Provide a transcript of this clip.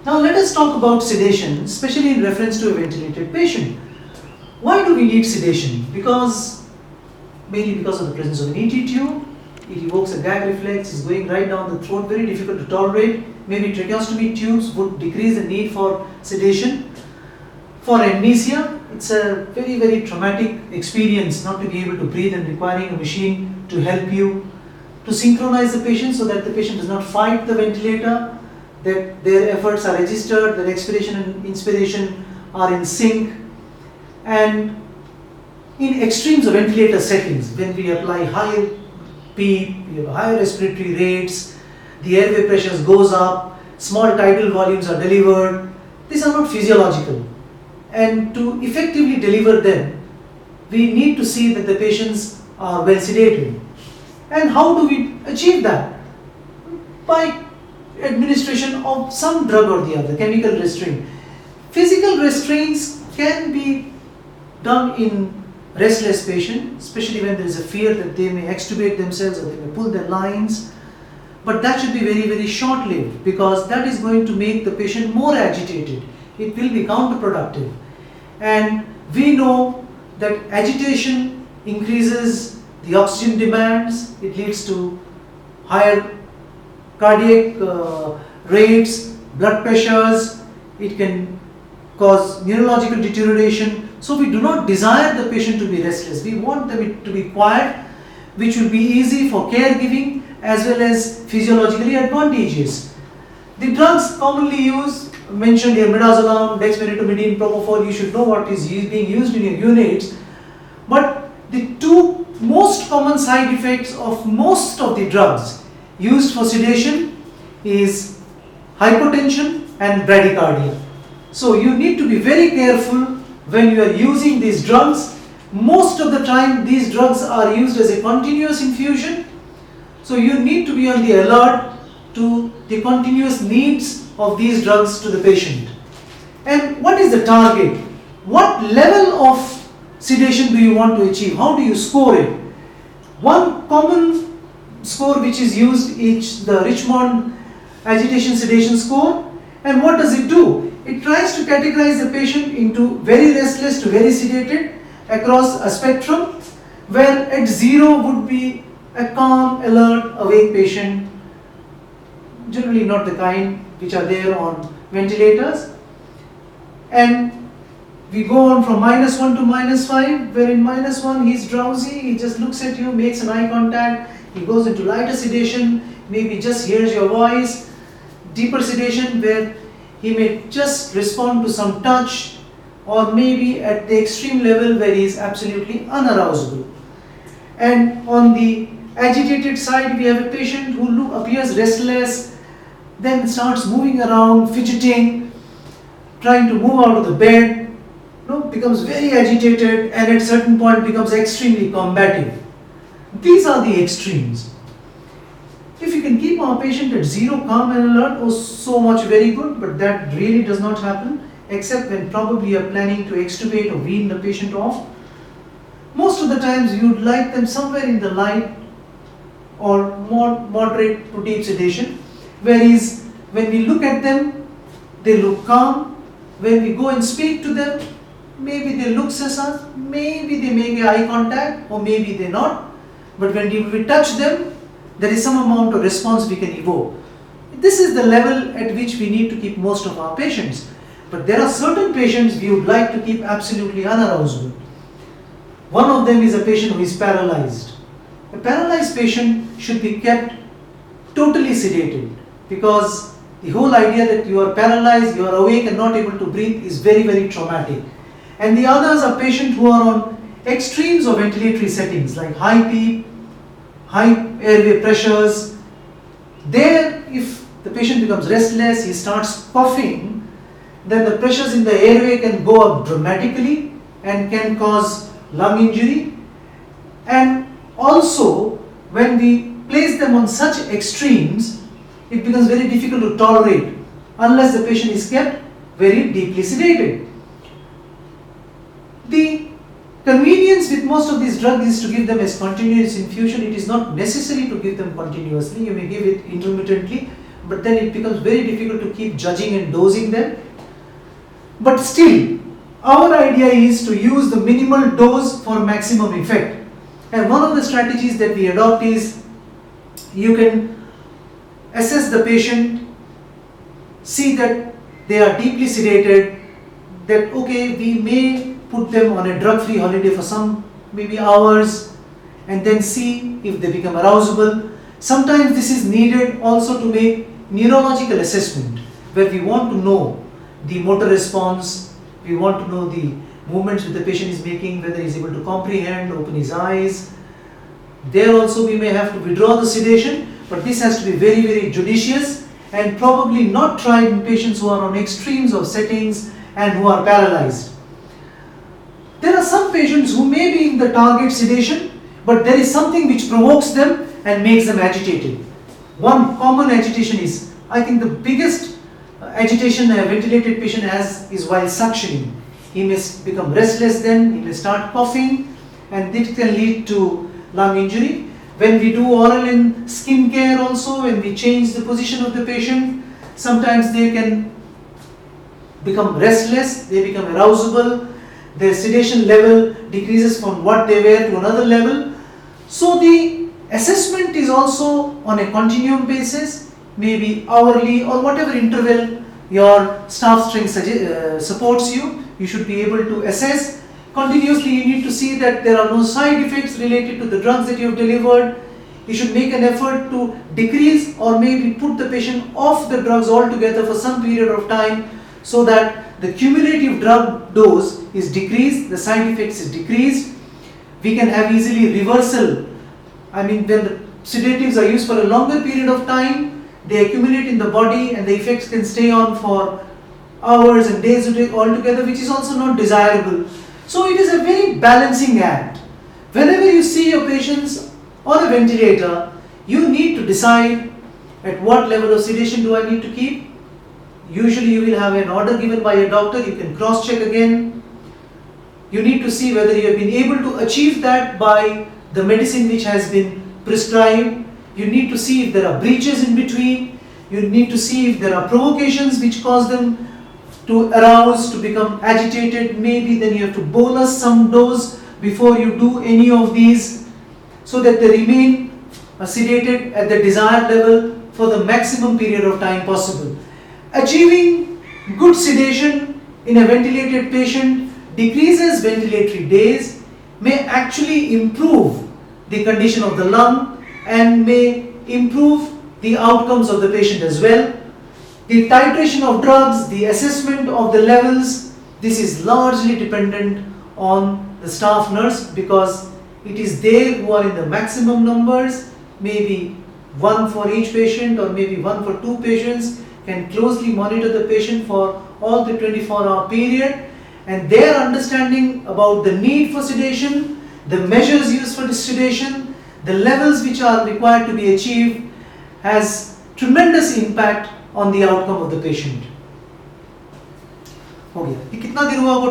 Now let us talk about sedation, especially in reference to a ventilated patient. Why do we need sedation? Mainly because of the presence of an ET tube. It evokes a gag reflex, is going right down the throat, very difficult to tolerate. Maybe tracheostomy tubes would decrease the need for sedation. For amnesia, it's a very, very traumatic experience not to be able to breathe and requiring a machine to help you to synchronize the patient so that the patient does not fight the ventilator, that their efforts are registered, their expiration and inspiration are in sync. And in extremes of ventilator settings, when we apply higher PEEP, you have higher respiratory rates, the airway pressures goes up, small tidal volumes are delivered, these are not physiological. And to effectively deliver them, we need to see that the patients are well sedated. And how do we achieve that? By administration of some drug or the other, chemical restraint. Physical restraints can be done in restless patients, especially when there is a fear that they may extubate themselves or they may pull their lines. But that should be very, very short-lived, because that is going to make the patient more agitated. It will be counterproductive. And we know that agitation increases the oxygen demands, it leads to higher cardiac rates, blood pressures, it can cause neurological deterioration. So we do not desire the patient to be restless. We want them to be quiet, which will be easy for caregiving as well as physiologically advantageous. The drugs commonly used, mentioned here, midazolam, dexmedetomidine, propofol, you should know what is being used in your units. But the two most common side effects of most of the drugs used for sedation is hypotension and bradycardia. So you need to be very careful when you are using these drugs. Most of the time these drugs are used as a continuous infusion. So you need to be on the alert to the continuous needs of these drugs to the patient. And what is the target? What level of sedation do you want to achieve? How do you score it? One common score which is used is the Richmond agitation sedation score. And what does it do? It tries to categorize the patient into very restless to very sedated across a spectrum, where at 0 would be a calm, alert, awake patient, generally not the kind which are there on ventilators. And we go on from -1 to -5, where in -1 he is drowsy, he just looks at you, makes an eye contact, he goes into lighter sedation, maybe just hears your voice. Deeper sedation where he may just respond to some touch, or maybe at the extreme level where he is absolutely unarousable. And on the agitated side, we have a patient who appears restless, then starts moving around, fidgeting, trying to move out of the bed, becomes very agitated, and at certain point becomes extremely combative. These are the extremes. If you can keep our patient at 0, calm and alert, oh, so much very good, but that really does not happen, except when probably you are planning to extubate or wean the patient off. Most of the times you would like them somewhere in the light or more moderate to deep sedation, whereas when we look at them, they look calm. When we go and speak to them, maybe they look at us, maybe they make eye contact, or maybe they not. But when we touch them, there is some amount of response we can evoke. This is the level at which we need to keep most of our patients. But there are certain patients we would like to keep absolutely unarousable. One of them is a patient who is paralyzed. A paralyzed patient should be kept totally sedated, because the whole idea that you are paralyzed, you are awake and not able to breathe is very, very traumatic. And the others are patients who are on extremes of ventilatory settings like high PEEP, high airway pressures. There, if the patient becomes restless, he starts coughing, then the pressures in the airway can go up dramatically and can cause lung injury. And also, when we place them on such extremes, it becomes very difficult to tolerate unless the patient is kept very deeply sedated. The convenience with most of these drugs is to give them as continuous infusion. It is not necessary to give them continuously. You may give it intermittently, but then it becomes very difficult to keep judging and dosing them. But still, our idea is to use the minimal dose for maximum effect. And one of the strategies that we adopt is you can assess the patient, see that they are deeply sedated, that okay, we may put them on a drug-free holiday for some maybe hours, and then see if they become arousable. Sometimes this is needed also to make neurological assessment, where we want to know the motor response, we want to know the movements that the patient is making, whether he is able to comprehend, open his eyes. There also we may have to withdraw the sedation, but this has to be very, very judicious and probably not tried in patients who are on extremes of settings and who are paralyzed. There are some patients who may be in the target sedation, but there is something which provokes them and makes them agitated. One common agitation is, I think the biggest agitation a ventilated patient has is while suctioning. He may become restless then, he may start coughing, and this can lead to lung injury. When we do oral and skin care also, when we change the position of the patient, sometimes they can become restless, they become arousable, their sedation level decreases from what they were to another level. So the assessment is also on a continuum basis, maybe hourly or whatever interval your staff strength supports you. You should be able to assess. Continuously you need to see that there are no side effects related to the drugs that you have delivered. You should make an effort to decrease or maybe put the patient off the drugs altogether for some period of time, so that the cumulative drug dose is decreased, the side effects is decreased. We can have easily reversal. I mean, when the sedatives are used for a longer period of time, they accumulate in the body and the effects can stay on for hours and days altogether, which is also not desirable. So it is a very balancing act. Whenever you see your patients on a ventilator, you need to decide at what level of sedation do I need to keep. Usually you will have an order given by a doctor, you can cross check again. You need to see whether you have been able to achieve that by the medicine which has been prescribed. You need to see if there are breaches in between. You need to see if there are provocations which cause them to arouse, to become agitated. Maybe then you have to bolus some dose before you do any of these, so that they remain sedated at the desired level for the maximum period of time possible. Achieving good sedation in a ventilated patient decreases ventilatory days, may actually improve the condition of the lung and may improve the outcomes of the patient as well. The titration of drugs, the assessment of the levels, this is largely dependent on the staff nurse, because it is they who are in the maximum numbers, maybe one for each patient or maybe one for two patients, can closely monitor the patient for all the 24-hour period, and their understanding about the need for sedation, the measures used for sedation, the levels which are required to be achieved, has tremendous impact on the outcome of the patient. हो गया, ये कितना दिन हुआ होगा?